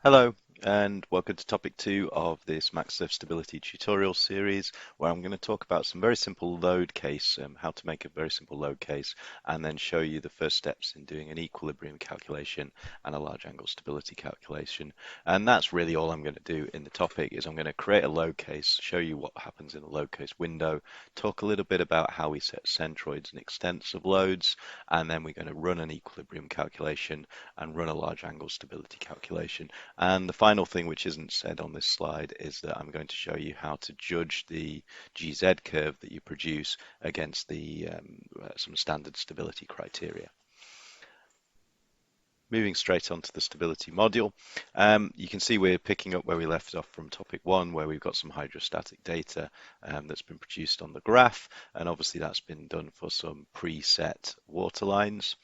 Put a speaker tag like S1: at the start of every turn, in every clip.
S1: Hello, and welcome to topic 2 of this Maxsurf stability tutorial series, where I'm going to talk about some very simple load case, how to make a very simple load case, and then show you the first steps in doing an equilibrium calculation and a large angle stability calculation. And that's really all I'm going to do in the topic. Is I'm going to create a load case, show you what happens in the load case window, talk a little bit about how we set centroids and extents of loads, and then we're going to run an equilibrium calculation and run a large angle stability calculation. And the final thing, which isn't said on this slide, is that I'm going to show you how to judge the GZ curve that you produce against some standard stability criteria. Moving straight onto the stability module, you can see we're picking up where we left off from topic 1, where we've got some hydrostatic data that's been produced on the graph, and obviously that's been done for some preset water lines.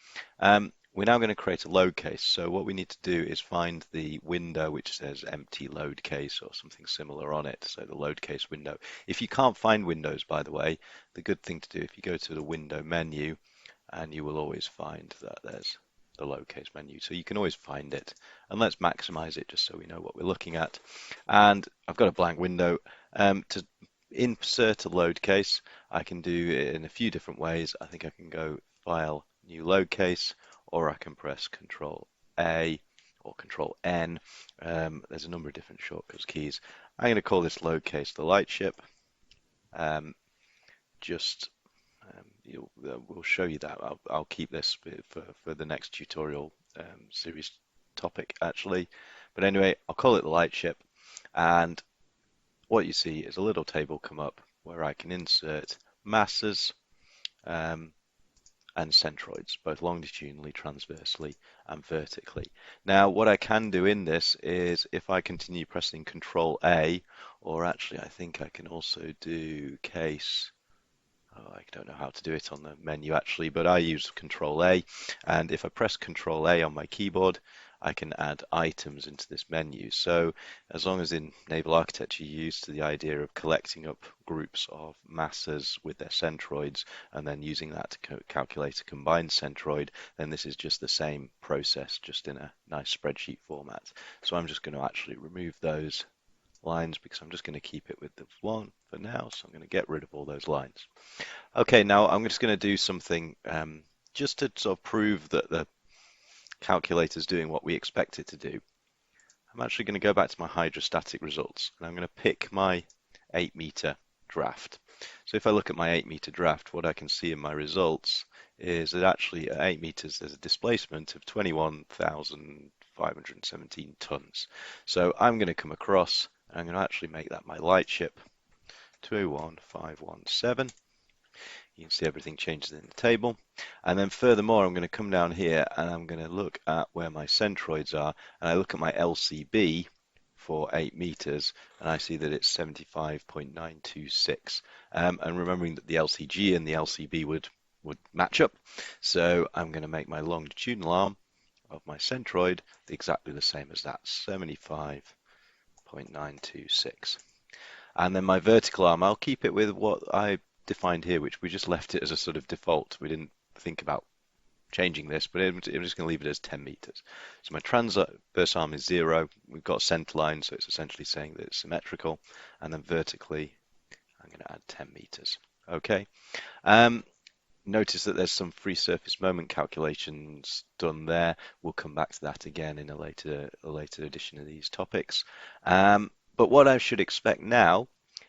S1: We're now going to create a load case. So what we need to do is find the window which says empty load case or something similar on it. So the load case window. If you can't find windows, by the way, the good thing to do, if you go to the window menu, and you will always find that there's the load case menu. So you can always find it. And let's maximize it just so we know what we're looking at. And I've got a blank window. To insert a load case, I can do it in a few different ways. I think I can go File, New Load Case, or I can press Control A or Control N. There's a number of different shortcut keys. I'm going to call this load case the light ship. We'll show you that. I'll keep this for the next tutorial series topic actually. But anyway, I'll call it the light ship. And what you see is a little table come up where I can insert masses and centroids, both longitudinally, transversely, and vertically. Now, what I can do in this is if I continue pressing Control A, or actually I think I can also do case. I don't know how to do it on the menu actually, but I use Control A, and if I press Control A on my keyboard, I can add items into this menu. So as long as in naval architecture you're used to the idea of collecting up groups of masses with their centroids and then using that to calculate a combined centroid, then this is just the same process, just in a nice spreadsheet format. So I'm just going to actually remove those lines because I'm just going to keep it with the one for now. So I'm going to get rid of all those lines. Okay, now I'm just going to do something just to sort of prove that the calculator is doing what we expect it to do. I'm actually going to go back to my hydrostatic results and I'm going to pick my 8-meter draft. So if I look at my 8-meter draft, what I can see in my results is that actually at 8 meters there's a displacement of 21,517 tons. So I'm going to come across and I'm going to actually make that my light ship 201517. You can see everything changes in the table. And then furthermore, I'm going to come down here and I'm going to look at where my centroids are. And I look at my LCB for 8 meters and I see that it's 75.926. And remembering that the LCG and the LCB would match up. So I'm going to make my longitudinal arm of my centroid exactly the same as that, 75.926. And then my vertical arm, I'll keep it with what I defined here, which we just left it as a sort of default. We didn't think about changing this, but I'm just going to leave it as 10 meters. So my transverse arm is 0. We've got a center line, so it's essentially saying that it's symmetrical. And then vertically, I'm going to add 10 meters. Okay. Notice that there's some free surface moment calculations done there. We'll come back to that again in a later edition of these topics. But what I should expect now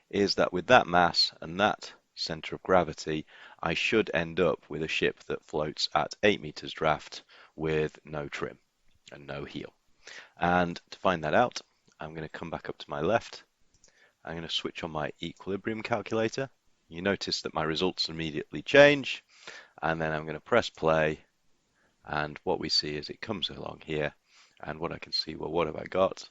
S1: is that with that mass and that center of gravity, I should end up with a ship that floats at 8 meters draft with no trim and no heel. And to find that out, I'm going to come back up to my left. I'm going to switch on my equilibrium calculator. You notice that my results immediately change. And then I'm going to press play. And what we see is it comes along here. And what I can see, well, what have I got?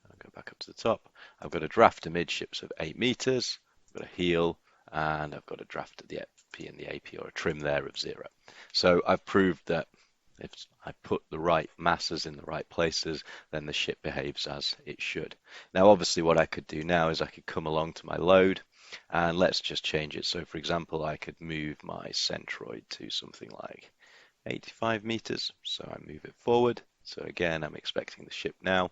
S1: I'll go back up to the top. I've got a draft amidships of 8 meters. I've got a heel. And I've got a draft at the FP and the AP, or a trim there of 0. So I've proved that if I put the right masses in the right places, then the ship behaves as it should. Now, obviously, what I could do now is I could come along to my load, and let's just change it. So, for example, I could move my centroid to something like 85 meters. So I move it forward. So again, I'm expecting the ship now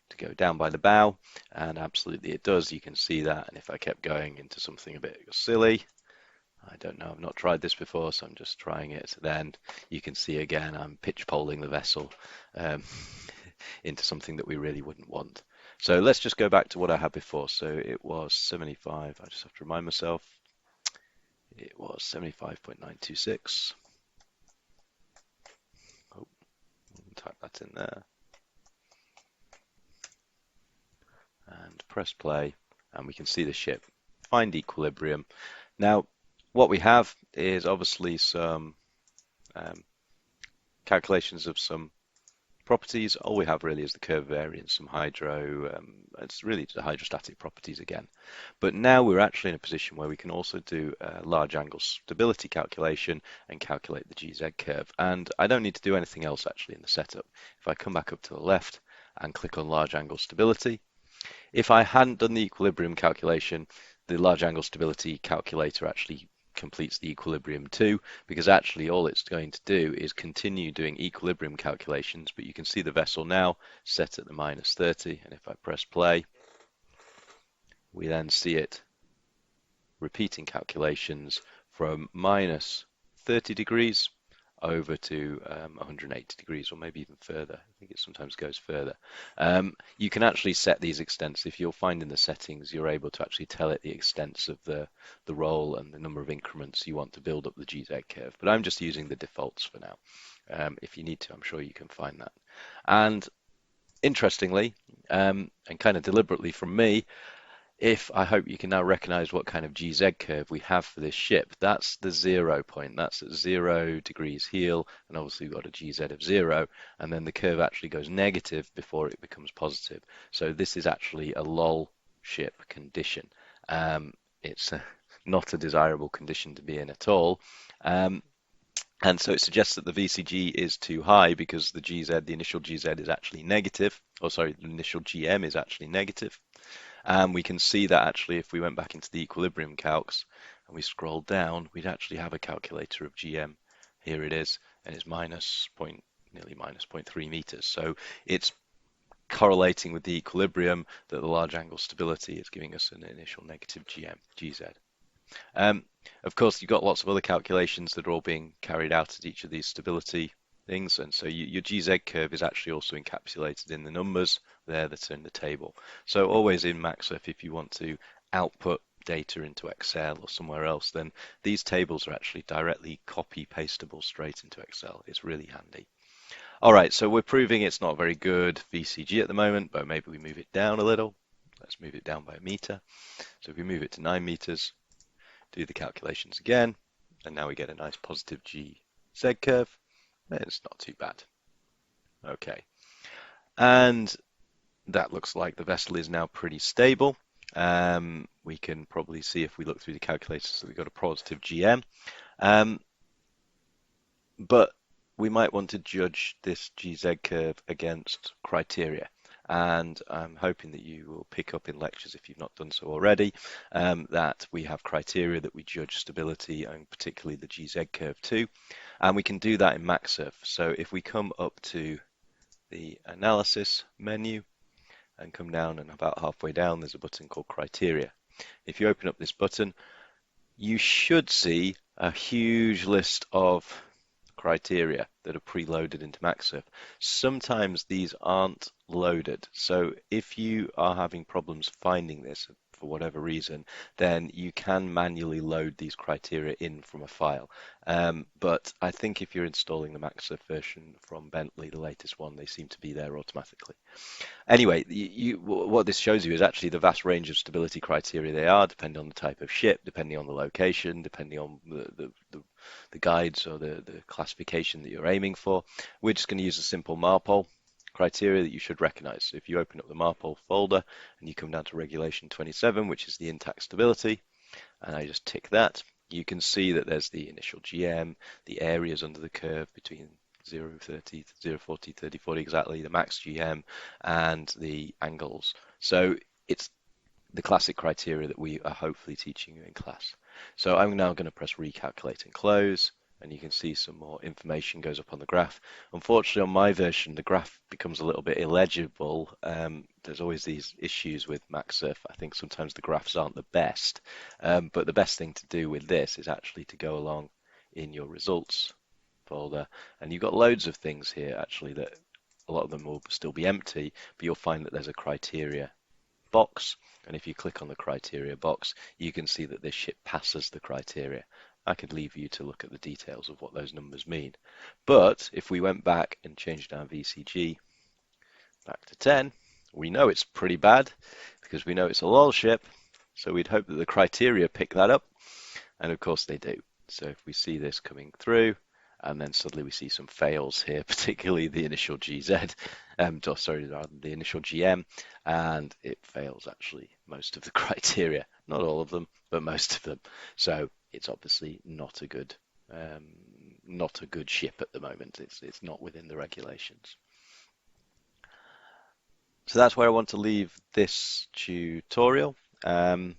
S1: to go down by the bow, and absolutely it does. You can see that, and if I kept going into something a bit silly, I don't know, I've not tried this before, so I'm just trying it. Then you can see again, I'm pitch poling the vessel um, into something that we really wouldn't want. So let's just go back to what I had before. So it was 75, I just have to remind myself, it was 75.926. Oh, type that in there and press play, and we can see the ship find equilibrium. Now, what we have is obviously some um, calculations of some properties. All we have really is the curve variance, some hydro, it's really the hydrostatic properties again. But now we're actually in a position where we can also do a large angle stability calculation and calculate the GZ curve. And I don't need to do anything else actually in the setup. If I come back up to the left and click on large angle stability, if I hadn't done the equilibrium calculation, the large angle stability calculator actually completes the equilibrium too, because actually all it's going to do is continue doing equilibrium calculations, but you can see the vessel now set at the -30, and if I press play, we then see it repeating calculations from -30 degrees over to 180 degrees, or maybe even further. I think it sometimes goes further. You can actually set these extents. If you'll find in the settings, you're able to actually tell it the extents of the roll and the number of increments you want to build up the GZ curve. But I'm just using the defaults for now. If you need to, I'm sure you can find that. And interestingly, and kind of deliberately from me, I hope you can now recognize what kind of GZ curve we have for this ship. That's the 0 point. That's at 0 degrees heel, and obviously we've got a GZ of 0, and then the curve actually goes negative before it becomes positive. So this is actually a lull ship condition. It's not a desirable condition to be in at all. And so it suggests that the VCG is too high because the GZ, the initial GZ is actually negative. Or sorry, the initial GM is actually negative. And we can see that actually if we went back into the equilibrium calcs and we scroll down, we'd actually have a calculator of GM. Here it is, and it's nearly minus 0.3 meters. So it's correlating with the equilibrium that the large angle stability is giving us an initial negative GZ. Of course, you've got lots of other calculations that are all being carried out at each of these stability things, and so your GZ curve is actually also encapsulated in the numbers there that are in the table. So always in Maxsurf, if you want to output data into Excel or somewhere else, then these tables are actually directly copy pastable straight into Excel. It's really handy. All right, so we're proving it's not very good VCG at the moment, but maybe we move it down a little. Let's move it down by a meter. So if we move it to 9 meters, do the calculations again, and now we get a nice positive GZ curve. It's not too bad. Okay, and that looks like the vessel is now pretty stable. We can probably see if we look through the calculators that we've got a positive GM. But we might want to judge this GZ curve against criteria. And I'm hoping that you will pick up in lectures, if you've not done so already, that we have criteria that we judge stability and particularly the GZ curve too. And we can do that in Maxsurf. So if we come up to the analysis menu and come down, and about halfway down there's a button called criteria. If you open up this button, you should see a huge list of criteria that are preloaded into Maxsurf. Sometimes these aren't loaded. So if you are having problems finding this for whatever reason, then you can manually load these criteria in from a file. But I think if you're installing the Maxsurf version from Bentley, the latest one, they seem to be there automatically. Anyway, what this shows you is actually the vast range of stability criteria they are, depending on the type of ship, depending on the location, depending on the guides or the classification that you're aiming for. We're just going to use a simple MARPOL criteria that you should recognize. So if you open up the MARPOL folder and you come down to regulation 27, which is the intact stability, and I just tick that, you can see that there's the initial GM, the areas under the curve between 0.30 to 0.40, 30, 40 exactly, the max GM, and the angles. So it's the classic criteria that we are hopefully teaching you in class. So I'm now going to press recalculate and close, and you can see some more information goes up on the graph. Unfortunately, on my version, the graph becomes a little bit illegible. There's always these issues with Maxsurf. I think sometimes the graphs aren't the best, but the best thing to do with this is actually to go along in your results folder, and you've got loads of things here actually that a lot of them will still be empty, but you'll find that there's a criteria box, and if you click on the criteria box, you can see that this ship passes the criteria. I could leave you to look at the details of what those numbers mean. But if we went back and changed our VCG back to 10, we know it's pretty bad because we know it's a LOL ship, so we'd hope that the criteria pick that up, and of course they do. So if we see this coming through, and then suddenly we see some fails here, particularly the initial GZ, the initial GM, and it fails actually most of the criteria, not all of them, but most of them. So it's obviously not a good ship at the moment. It's not within the regulations. So that's where I want to leave this tutorial. I've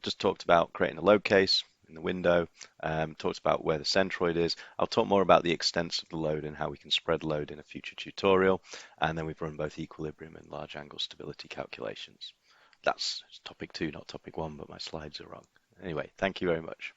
S1: just talked about creating a load case in the window, talked about where the centroid is. I'll talk more about the extents of the load and how we can spread load in a future tutorial. And then we've run both equilibrium and large angle stability calculations. That's topic 2, not topic 1, but my slides are wrong. Anyway, thank you very much.